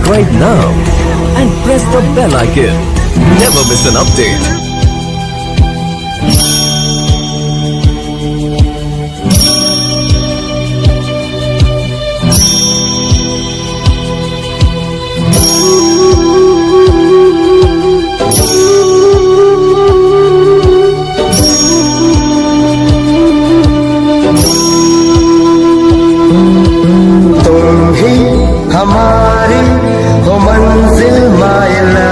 subscribe now and press the bell icon. Never miss an update. हमारी हो मंजिल माइला,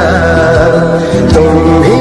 तुम ही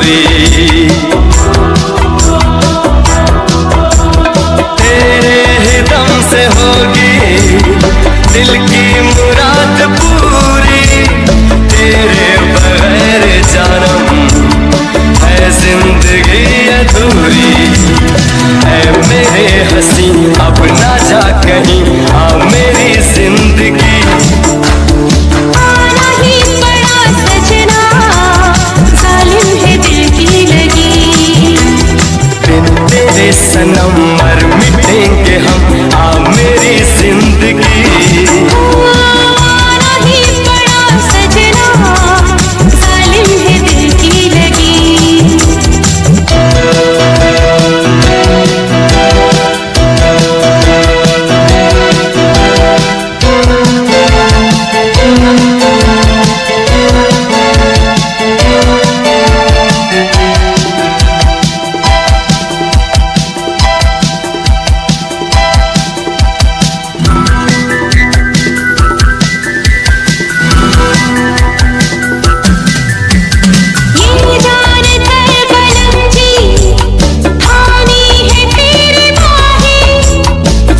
अधूरी। तेरे ही दम से होगी दिल की मुराद पूरी। तेरे बगैर जानम है जिंदगी अधूरी। ऐ मेरे हंसी अब ना जा कहीं, आ मेरी जिंदगी। आना ही पड़ा सजना, जालिम है दिल की लगी। बिन तेरे सनम मर मिटेंगे हम, आ मेरी जिंदगी। आना ही पड़ा सजना, जालिम है दिल की लगी। ये जान कर बलम जी, थामी है तेरी बाहें।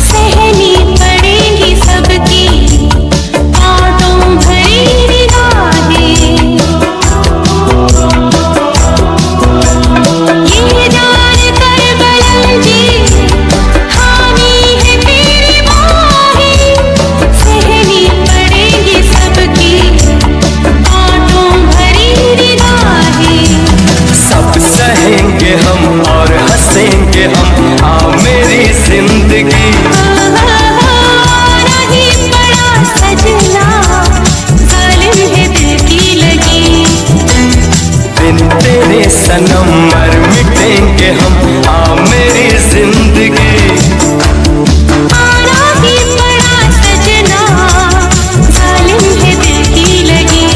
सहनी पड़ेंगी सबकी बातों भरी निगाहें। ये जान कर बलम जी, थामी है तेरी बाहें। सहनी पड़ेंगी सबकी बातों भरी निगाहें। सब सहेंगे हम और हंसेंगे हम, आ मेरी जिंदगी। आना ही पड़ा सजना, जालिम है दिल की लगी। बिन तेरे सनम मर मिटेंगे हम, आ मेरी जिंदगी। आना ही पड़ा सजना, जालिम है दिल की लगी।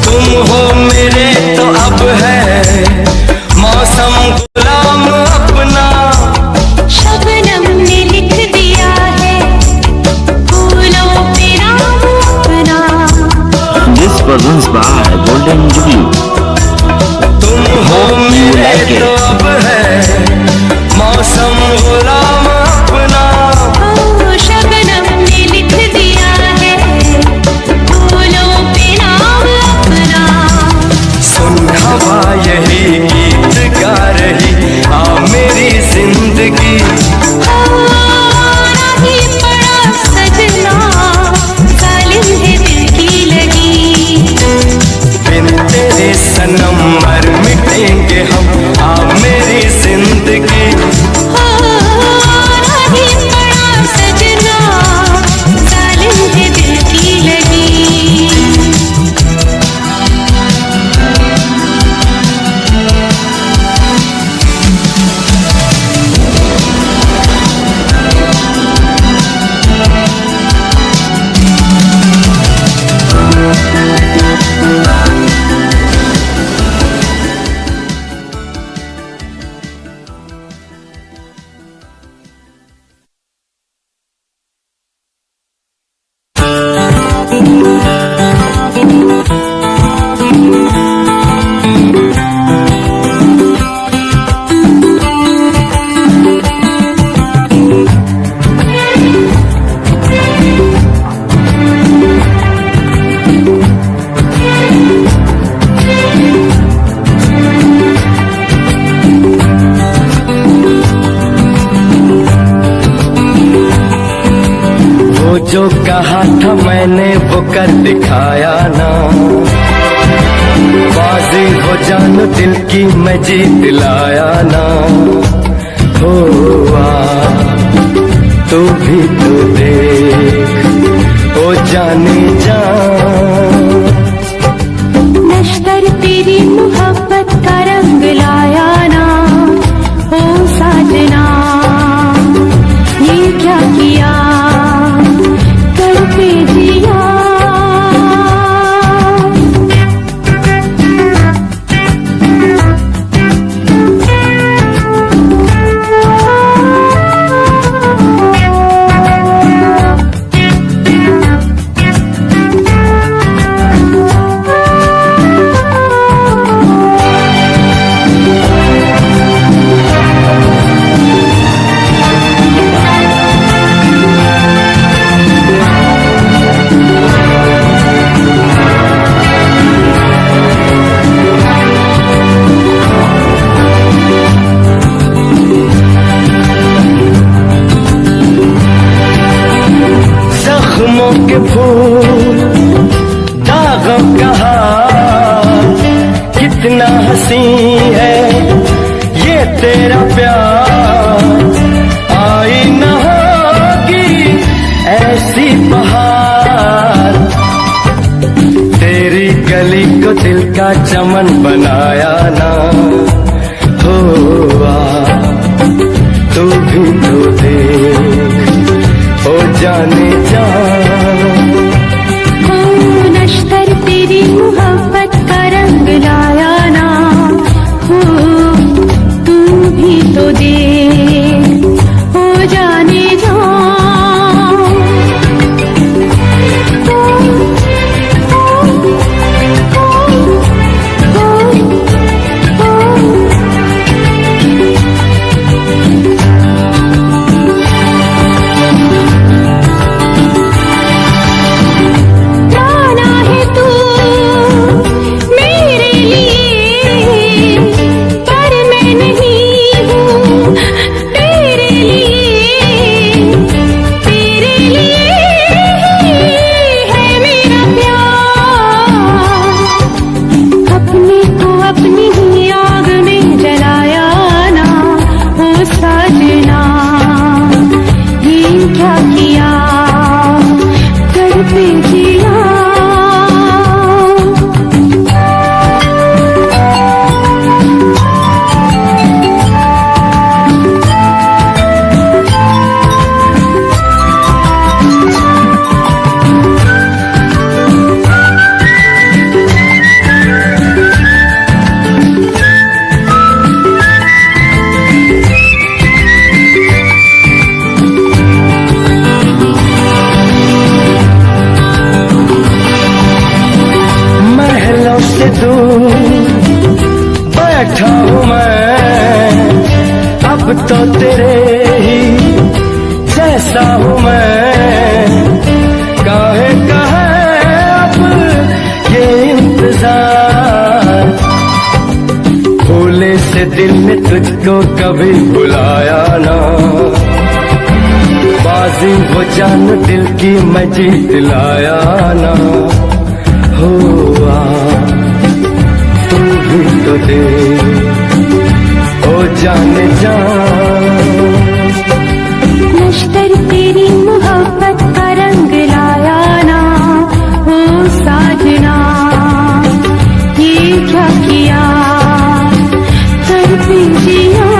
तुम हो मेरे तो अब है मौसम गुलाम अपना। शबनम ने लिख दिया है फूलों पे नाम अपना। This presents by Golden Jubilee. तुम हो मेरे तो अब है मौसम गुलाम अपना। ओ शबनम ने लिख दिया है फूलों पे नाम अपना। सुन हवा यही गीत गा रही, आ मेरी जिंदगी। आना ही पड़ा सजना, जालिम है दिल की लगी। बिन तेरे सनम मर मिटेंगे हम, आ मेरी जिंदगी। आना ही पड़ा सजना, जालिम है दिल की लगी। जो कहा था मैंने वो कर दिखाया ना। बाजी हो जान दिल की मैं जीत लाया ना। हो तू भी तो देख ओ जाने जा। नश्तर फूल दागों का हार, कितना हंसी है ये तेरा प्यार। आई न होगी ऐसी बहार, तेरी गली को दिल का चमन बनाया ना। हो तू भी तो देख, ओ जाने जा। ओ नश्तर तेरी मोहब्बत का रंग लाया ना। हो तू भी तो देख, ओ जाने जा। बैठा हूँ मैं अब तो तेरे ही जैसा हूँ मैं। काहे का है अब ये इंतजार, भूले से दिल ने तुझको कभी बुलाया ना। बाजी वो जान दिल की मैं जीत लाया ना। हुआ तू भी तो दे, ओ जाने जा। नश्तर तेरी मोहब्बत का रंग लाया ना। ओ साजना ये क्या किया, तड़पी जिया।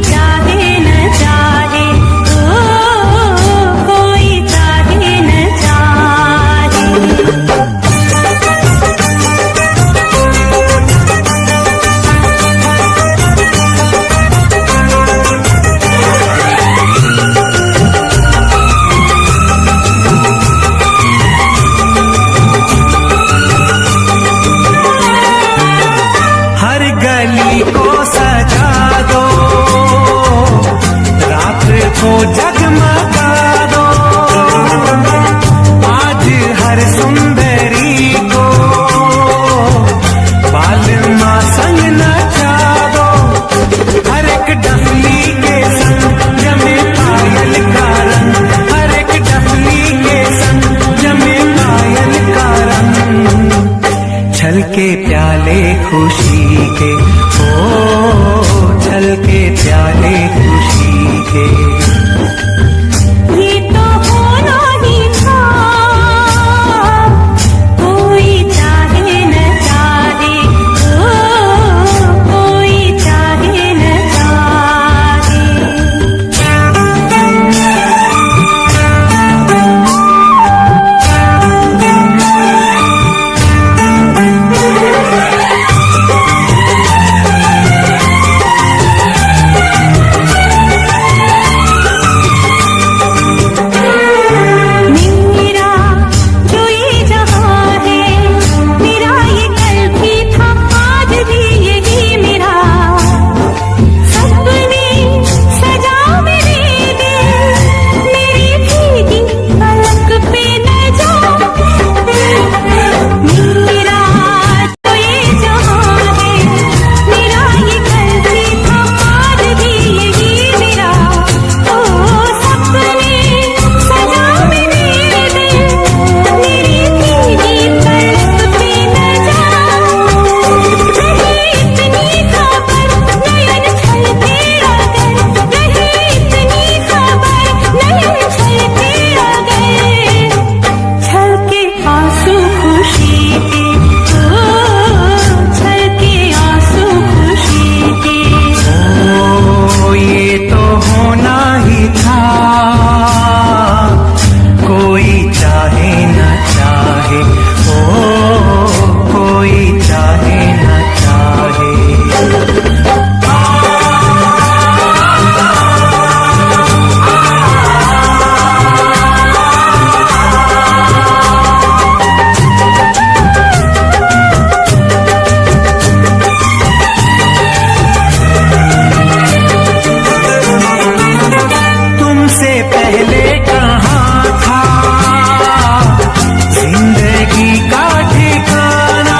चाहे न चाहे जगमगा दो, आज हर सुंदरी को बालमा संग नचा दो। हर एक डफली के संग जमे पायल का रंग, हर एक डफली के संग जमे पायल का रंग। छलके प्याले खुशी के, ओ छलके प्याले खुशी के। ये तो होना ही था, कोई चाहे न चाहे, ओ कोई चाहे न चाहे। मेरा जो ये जहां है, मेरा ये कल भी था, आज भी यही मेरा। सपने सजा मेरे दिल, मेरी भीगी पलक पे न जा। मेरा जो ये जहां है, मेरा ये कल भी था, आज भी यही मेरा। ओ सपने सजा मेरे दिल, मेरी भीगी पलक पे न जा। रही इतनी खबर नयन छलके अगर, रही इतनी खबर नयन छलके अगर। छलके आंसू खुशी के, ओ छलके आंसू खुशी के। ओ ये तो होना ही था, कोई चाहे न चाहे, ओ कोई चाहे न चाहे। तुमसे पहले कहाँ था जिंदगी का ठिकाना।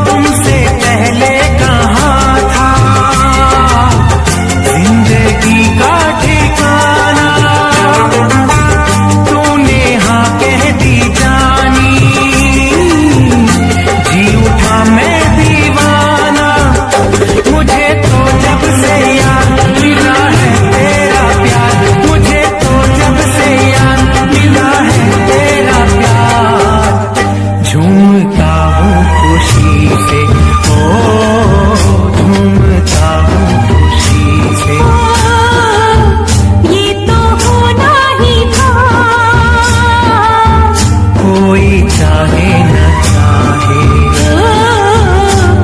तुमसे पहले कहाँ था जिंदगी का ठिकाना। तूने हाँ कह दी जानी, जी उठा मैं दीवाना। मुझे तो जब से याद मिला है तेरा प्यार, मुझे तो जब से याद मिला है तेरा प्यार। झूमता हूँ खुशी से, ओ झूमता हूँ खुशी से। ये तो होना ही था, कोई चाहे न चाहे, ओ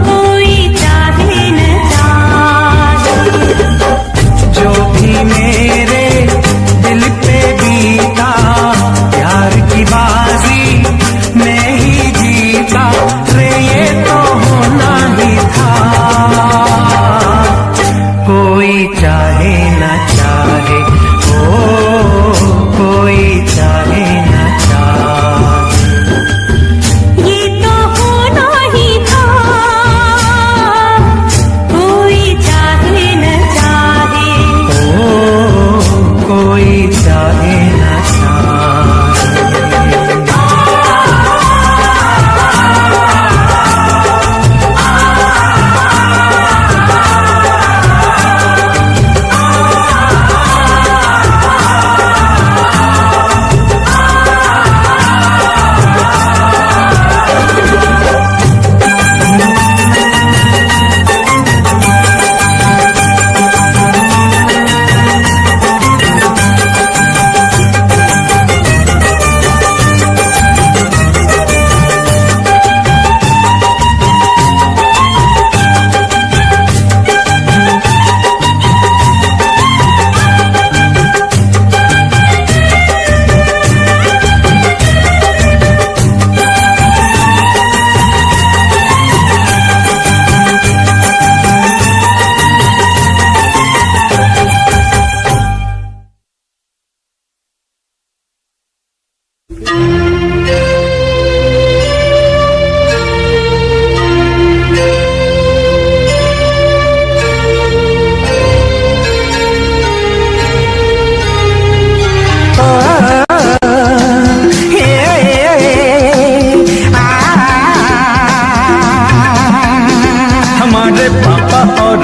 कोई चाहे न चाहे। जो भी मेरे दिल पे बीता, प्यार की बाजी मैं ही जीता। रे ये तो होना ही था, कोई चाहे न चाहे, ओ कोई चाहे न चाहे। ये तो होना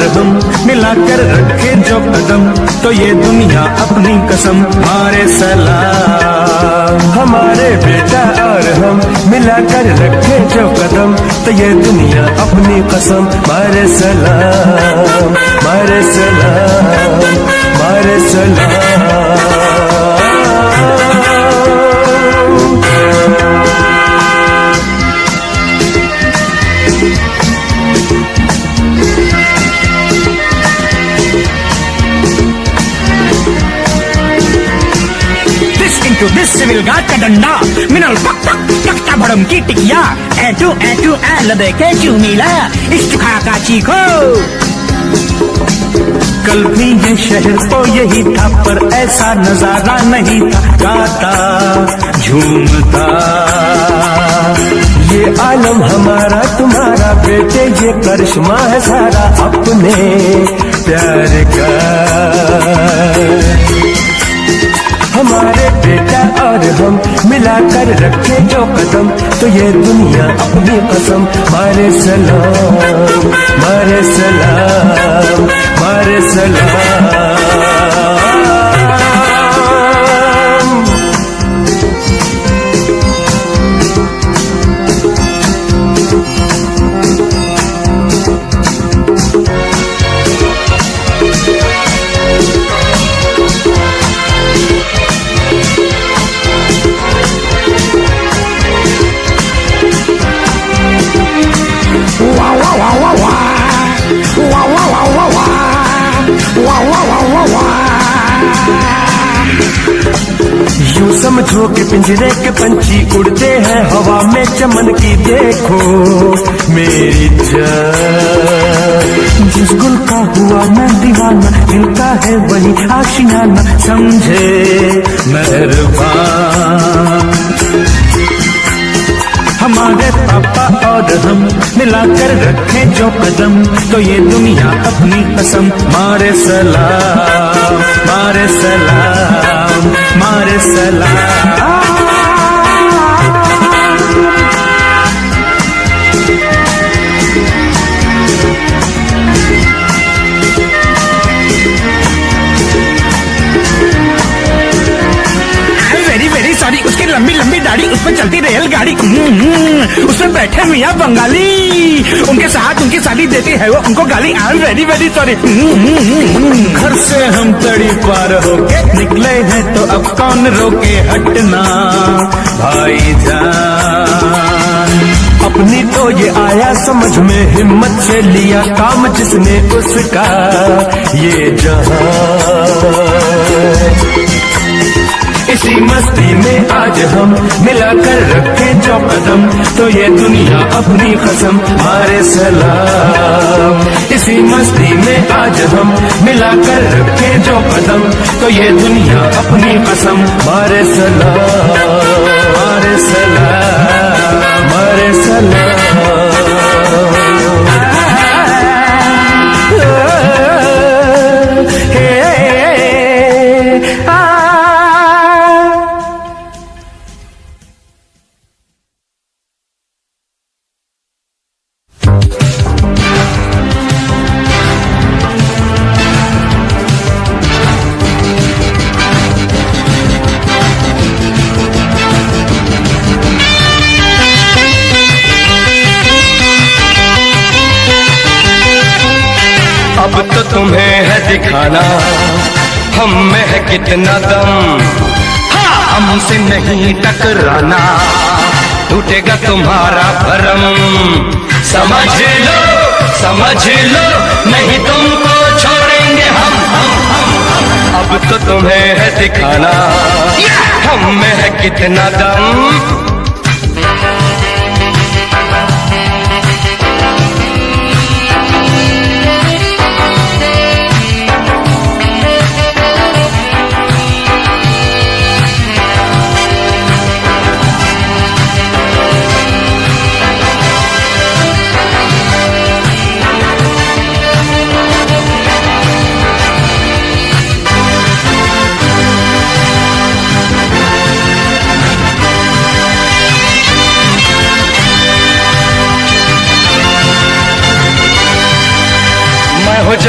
और हम मिलाकर रखे जो कदम, तो ये दुनिया अपनी कसम। हमारे सलाम हमारे बेटा और हम मिलाकर रखे जो कदम, तो ये दुनिया अपनी कसम। मारे सलाम मारे सलाम मारे सलाम। To this civil guard का डंडा, मिनल पक पक टकटा भड़म की टिकिया, ऐटू ऐल देखे क्यों मिला, इश्क खा का चीखो। कल भी ये शहर तो यही था, पर ऐसा नजारा नहीं था। गाता झूमता ये आलम हमारा तुम्हारा, बेटे ये करिश्मा है सारा अपने प्यार का। हमारे बेटा और हम मिलाकर रखे जो कदम, तो ये दुनिया अपनी कसम। मारे सलाम मारे सलाम मारे सलाम। यूं समझो कि पिंजरे के पंछी उड़ते हैं हवा में चमन की। देखो मेरी जान, जिस गुल का हुआ मैं दीवाना, दिल का है वही आशियाना, समझे मेहरबान। हमारे पापा और हम मिलाकर रखें जो कदम, तो ये दुनिया अपनी कसम। मारे सलाम मारे सलाम मारे सलाम। सॉरी, उसकी लंबी लंबी दाढ़ी, उस पर चलती रेलगाड़ी, उसमें बैठे मियाँ बंगाली, उनके साथ उनकी शादी देती है वो उनको गाली। I am very very sorry. घर से हम तड़ी पार होके निकले हैं, तो अब कौन रोके हटना भाईजान। अपनी तो ये आया समझ में, हिम्मत से लिया काम जिसने उसका ये जहां। इसी मस्ती में आज हम मिलाकर रखें जो कदम, तो ये दुनिया अपनी कसम। मारे सलाम इसी मस्ती में आज हम मिलाकर रखें जो कदम, तो ये दुनिया अपनी कसम। मारे सलाम मारे सलाम मारे सलाम। अब तो तुम्हें है दिखाना हम में है कितना दम, हाँ हमसे नहीं टकराना, टूटेगा तुम्हारा भरम। समझ लो नहीं तुमको छोड़ेंगे हम। अब तो तुम्हें है दिखाना हम में है कितना दम।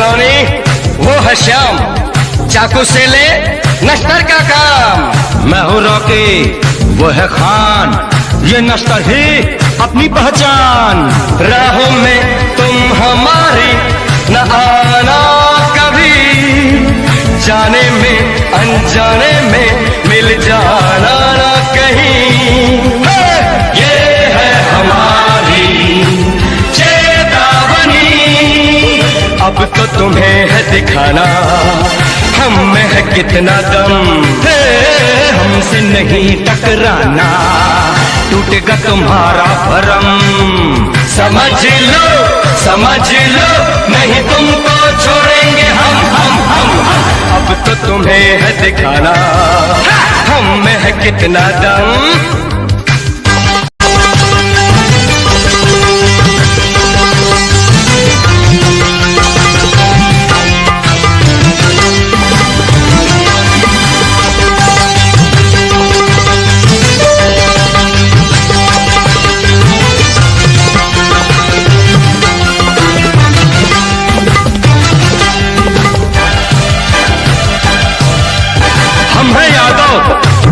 जॉनी, वो है श्याम, चाकू से ले नश्तर का काम। मैं हूँ रॉकी, वो है खान, ये नश्तर ही अपनी पहचान। राहों में तुम हमारी न आना कभी, जाने में अनजाने में मिल जाना न कहीं। ये है हमारी चेतावनी, अब तो तुम्हें है दिखाना हम में है कितना दम। हमसे नहीं टकराना, टूटेगा तुम्हारा भरम। समझ लो नहीं तुमको छोड़ेंगे हम। अब तो तुम्हें है दिखाना हम में है कितना दम।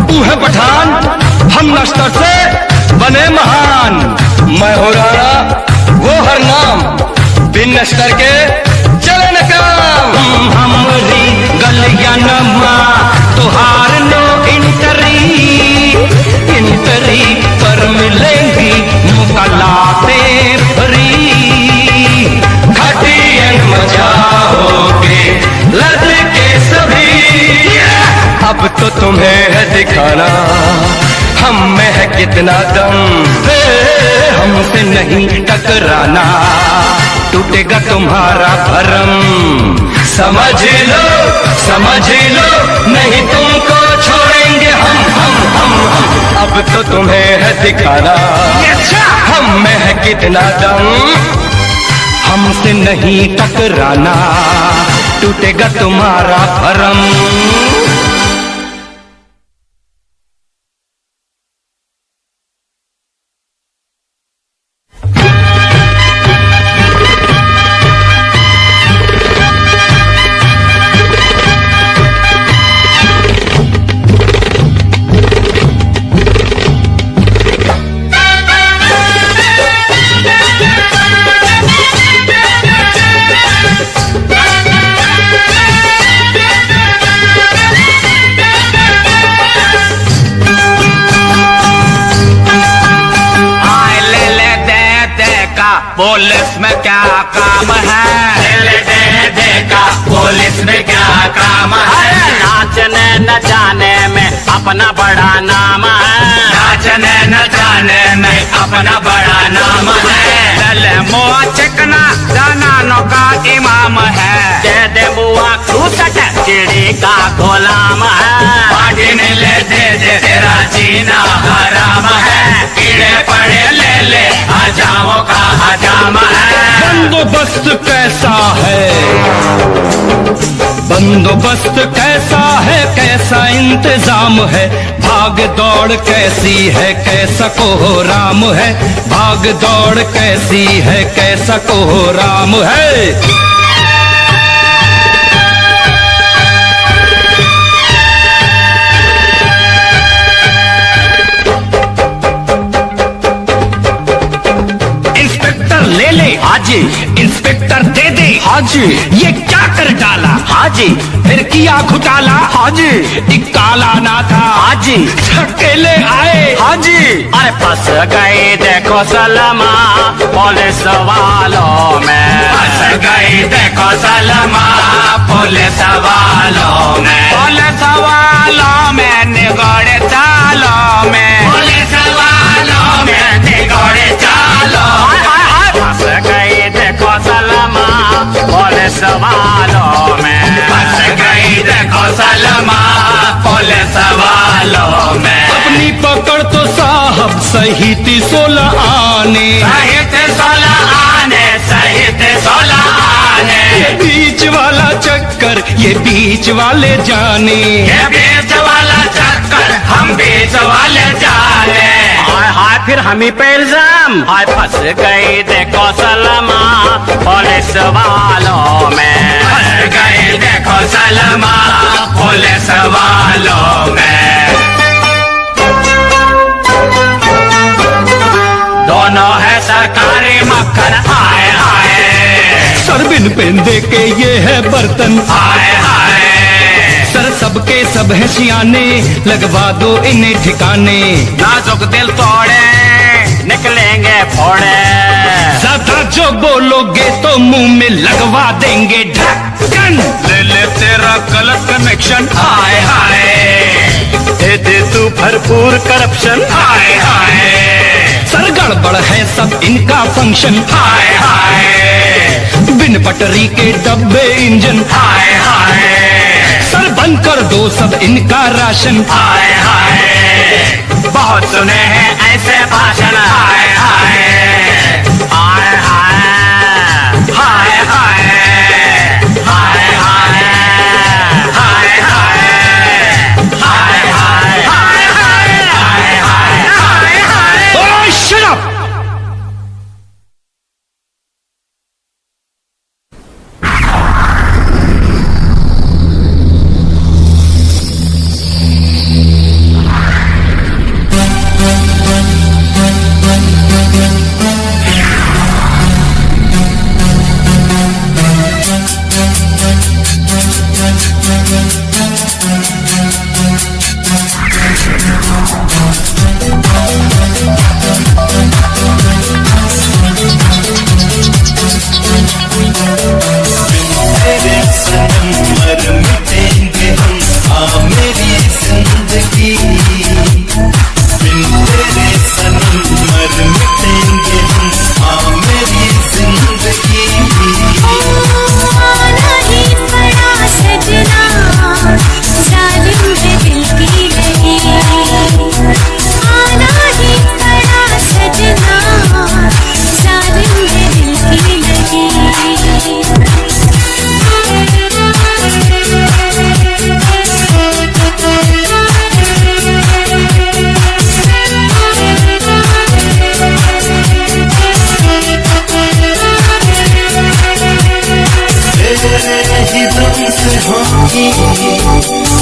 तू है पठान, हम नश्तर से बने महान। मैं हो राणा, वो हर नाम, बिन नश्तर के चले न काम। हमरी गलिया नमा तुहार नो इंटरी पर मिलेंगी मुकलाते भरी। खटियन मचाओगे लड़के सभी, अब तो तुम्हें है दिखाना हम में है कितना दम। हमसे नहीं टकराना, टूटेगा तुम्हारा भरम। समझ लो नहीं तुमको छोड़ेंगे हम। अब तो तुम्हें है दिखाना हम में है कितना दम। हमसे नहीं टकराना, टूटेगा तुम्हारा भरम। पुलिस में क्या काम है? दे का पुलिस में क्या काम है? नाचने न जाने में अपना बड़ा नाम है। नाचने न जाने में अपना बड़ा नाम है। चले मुआ चिकना जनानों का इमाम है। दे मुआ खूसट चिड़ी का गुलाम है। पार्टी ने ले दे तेरा जीना हराम है। कीड़े पड़े ले हजामों का हजाम है। बंदोबस्त कैसा है? बंदोबस्त कैसा है? कैसा इंतजाम है? भाग दौड़ कैसी है? कैसा कोहराम है? भाग दौड़ कैसी है? कैसा कोहराम है? ले ले हाजी, इंस्पेक्टर दे दे हाजी। ये क्या कर डाला हाजी? फिर किया घुटाला हाजी। एक काला ना था हाजी, अकेले आए हाजी। अरे फंस गए देखो सलमा पुलिस वालों में। फंस गए देखो सलमा पुलिस वालों में। पुलिस वालों में निगोड़े चालों में। पुलिस वालों में निगोड़े चालों। फंस गई देखो सलमा पुलिस वालों में। फंस गई देखो सलमा पुलिस वालों में। अपनी पकड़ तो साहब सही थी 16 आने। सही थे 16 आने, सही थे 16 आने। ये बीच वाला चक्कर ये बीच वाले जाने। ये बीच वाला चक्कर हम बीच वाले जाने। हाय हाय फिर हम ही पे इल्जाम, हाय फंस गई देखो सलमा पुलिस वालों में, फंस गई देखो सलमा पुलिस वालों में। दोनों है सरकारी मक्खन, हाय हाय सर बिन पेंदे के ये है बर्तन, हाय हाय सर सबके सब है सियाने, लगवा दो इन्हें ठिकाने। नाजुक दिल तोड़े निकलेंगे फोड़े, ज्यादा जो बोलोगे तो मुंह में लगवा देंगे ढक्कन। ले ले तेरा गलत कनेक्शन, हाय हाय दे दे तू भरपूर करप्शन, हाय हाय सर गड़बड़ है सब इनका फंक्शन, हाय हाय बिन पटरी के डब्बे इंजन, हाय हाय सर बंद कर दो सब इनका राशन। हाय हाय बहुत सुने हैं ऐसे भाषण, हाय हाय हाय हाय हाय हाय हाय हाय हाय हाय हाय हाय हाय हाय। ओह शट अप!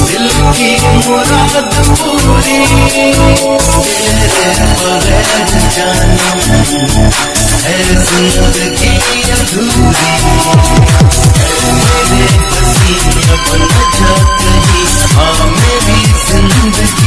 दिल की मुराद पूरी तेरे बगैर जानम है जिंदगी अधूरी मेरे हसीन बन जा कहीं हाँ मेरी जिंदगी